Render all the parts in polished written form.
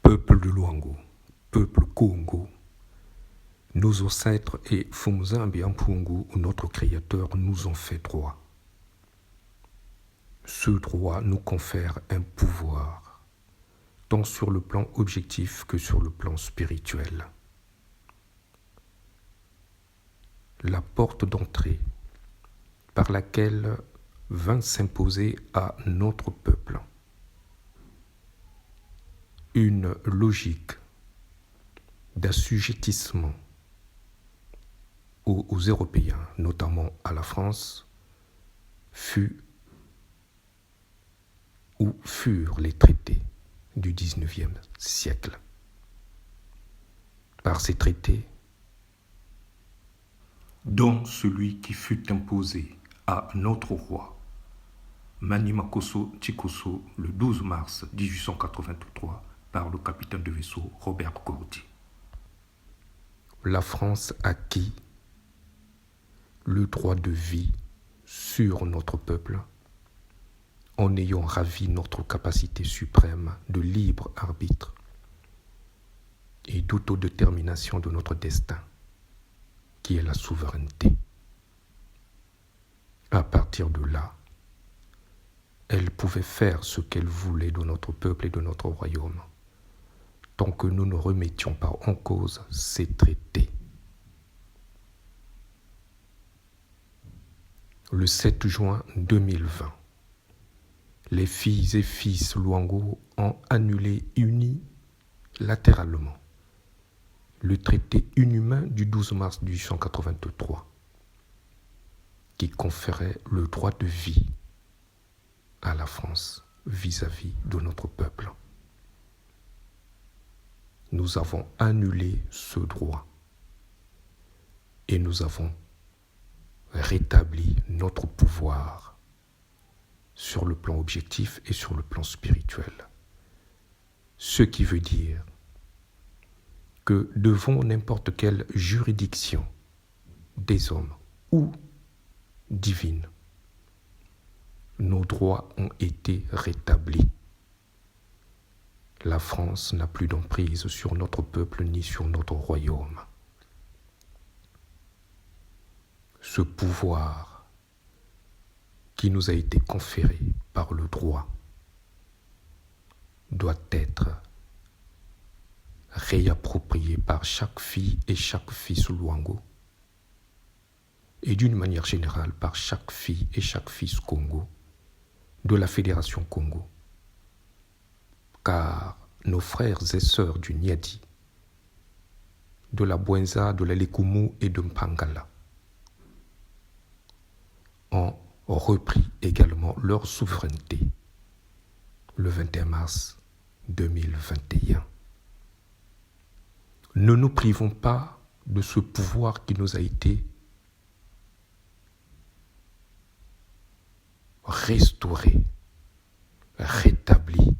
Peuple de Luango, peuple Congo, nos ancêtres et Fumzambi Ampungu, notre Créateur, nous ont fait droit. Ce droit nous confère un pouvoir, tant sur le plan objectif que sur le plan spirituel. La porte d'entrée par laquelle vint s'imposer à notre peuple une logique d'assujettissement aux Européens, notamment à la France, furent les traités du XIXe siècle. Par ces traités, dont celui qui fut imposé à notre roi, Mani Makosso Tikosso, le 12 mars 1883, par le capitaine de vaisseau Robert Cordy. La France acquit le droit de vie sur notre peuple en ayant ravi notre capacité suprême de libre arbitre et d'autodétermination de notre destin, qui est la souveraineté. À partir de là, elle pouvait faire ce qu'elle voulait de notre peuple et de notre royaume, tant que nous ne remettions pas en cause ces traités. Le 7 juin 2020, les filles et fils Luango ont annulé unilatéralement le traité inhumain du 12 mars 1883 qui conférait le droit de vie à la France vis-à-vis de notre peuple. Nous avons annulé ce droit et nous avons rétabli notre pouvoir sur le plan objectif et sur le plan spirituel. Ce qui veut dire que devant n'importe quelle juridiction des hommes ou divine, nos droits ont été rétablis. La France n'a plus d'emprise sur notre peuple ni sur notre royaume. Ce pouvoir qui nous a été conféré par le droit doit être réapproprié par chaque fille et chaque fils Luango et d'une manière générale par chaque fille et chaque fils Congo de la Fédération Congo. Car nos frères et sœurs du Niadi, de la Bwenza, de la Lekumu et de Mpangala ont repris également leur souveraineté le 21 mars 2021. Ne nous privons pas de ce pouvoir qui nous a été restauré, rétabli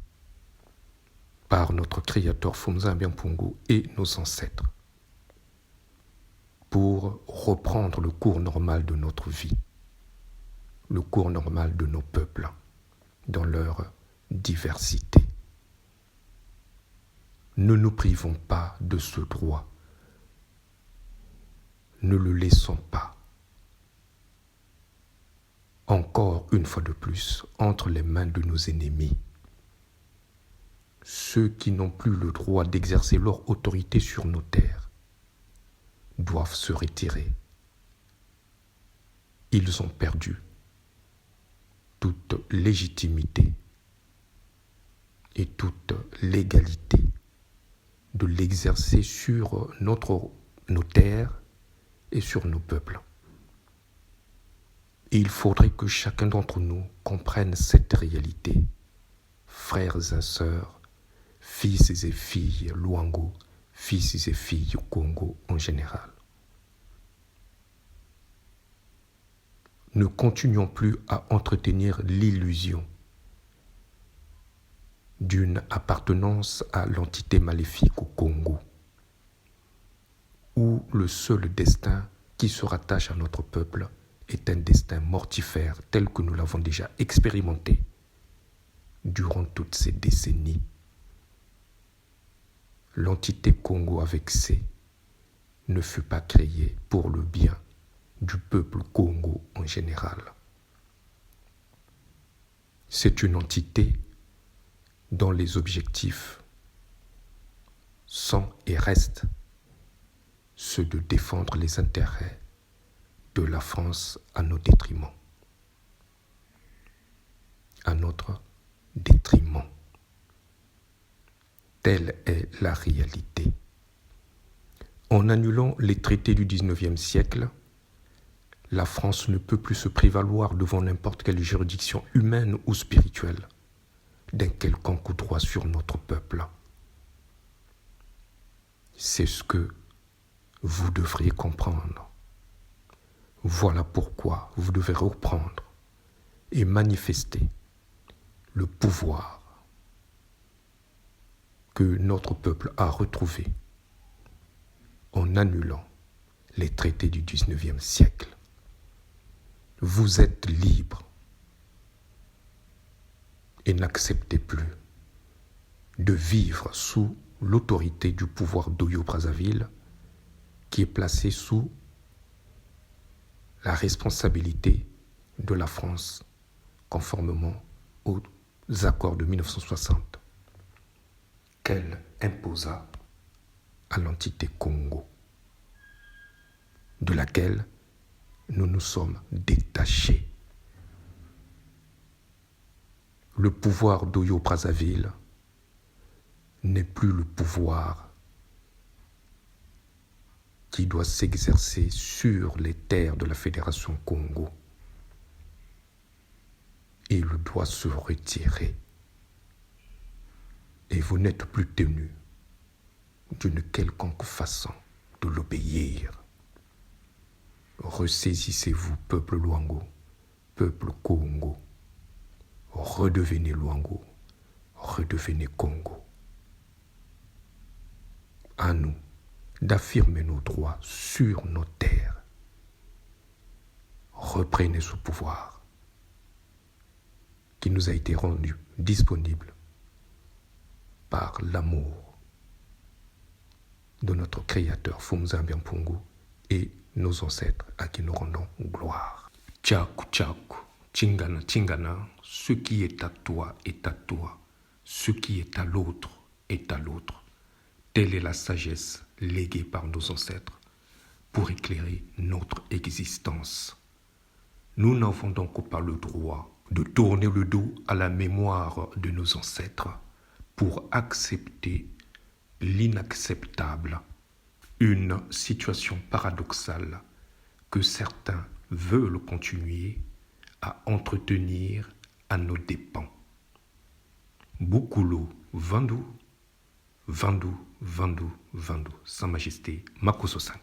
par notre Créateur Fumzambi Ampungu et nos ancêtres pour reprendre le cours normal de notre vie, le cours normal de nos peuples dans leur diversité. Ne nous privons pas de ce droit. Ne le laissons pas, encore une fois de plus, entre les mains de nos ennemis. Ceux qui n'ont plus le droit d'exercer leur autorité sur nos terres doivent se retirer. Ils ont perdu toute légitimité et toute légalité de l'exercer sur nos terres et sur nos peuples. Et il faudrait que chacun d'entre nous comprenne cette réalité, frères et sœurs, fils et filles Luango, fils et filles Congo en général. Ne continuons plus à entretenir l'illusion d'une appartenance à l'entité maléfique au Congo, où le seul destin qui se rattache à notre peuple est un destin mortifère tel que nous l'avons déjà expérimenté durant toutes ces décennies. l'entité Congo avec C ne fut pas créée pour le bien du peuple Congo en général. C'est une entité dont les objectifs sont et restent ceux de défendre les intérêts de la France à nos détriments. À notre détriment. Telle est la réalité. En annulant les traités du XIXe siècle, la France ne peut plus se prévaloir devant n'importe quelle juridiction humaine ou spirituelle d'un quelconque droit sur notre peuple. C'est ce que vous devriez comprendre. Voilà pourquoi vous devez reprendre et manifester le pouvoir que notre peuple a retrouvé en annulant les traités du XIXe siècle. Vous êtes libre et n'acceptez plus de vivre sous l'autorité du pouvoir d'Oyo-Brazzaville qui est placé sous la responsabilité de la France conformément aux accords de 1960 qu'elle imposa à l'entité Congo, de laquelle nous nous sommes détachés. Le pouvoir d'Oyo-Brazzaville n'est plus le pouvoir qui doit s'exercer sur les terres de la Fédération Congo. Il doit se retirer. Et vous n'êtes plus tenu d'une quelconque façon de l'obéir. Ressaisissez-vous, peuple Luango, peuple Congo. Redevenez Luango, redevenez Congo. À nous d'affirmer nos droits sur nos terres. Reprenez ce pouvoir qui nous a été rendu disponible par l'amour de notre Créateur Fumza Mbiampungu et nos ancêtres à qui nous rendons gloire. Tchakou, tchakou, tchingana, tchingana, ce qui est à toi est à toi, ce qui est à l'autre est à l'autre. Telle est la sagesse léguée par nos ancêtres pour éclairer notre existence. Nous n'avons donc pas le droit de tourner le dos à la mémoire de nos ancêtres pour accepter l'inacceptable, une situation paradoxale que certains veulent continuer à entretenir à nos dépens. Boukoulou, Vandou, Vandou, Vandou, Vandou, Sa Majesté Makosso 5.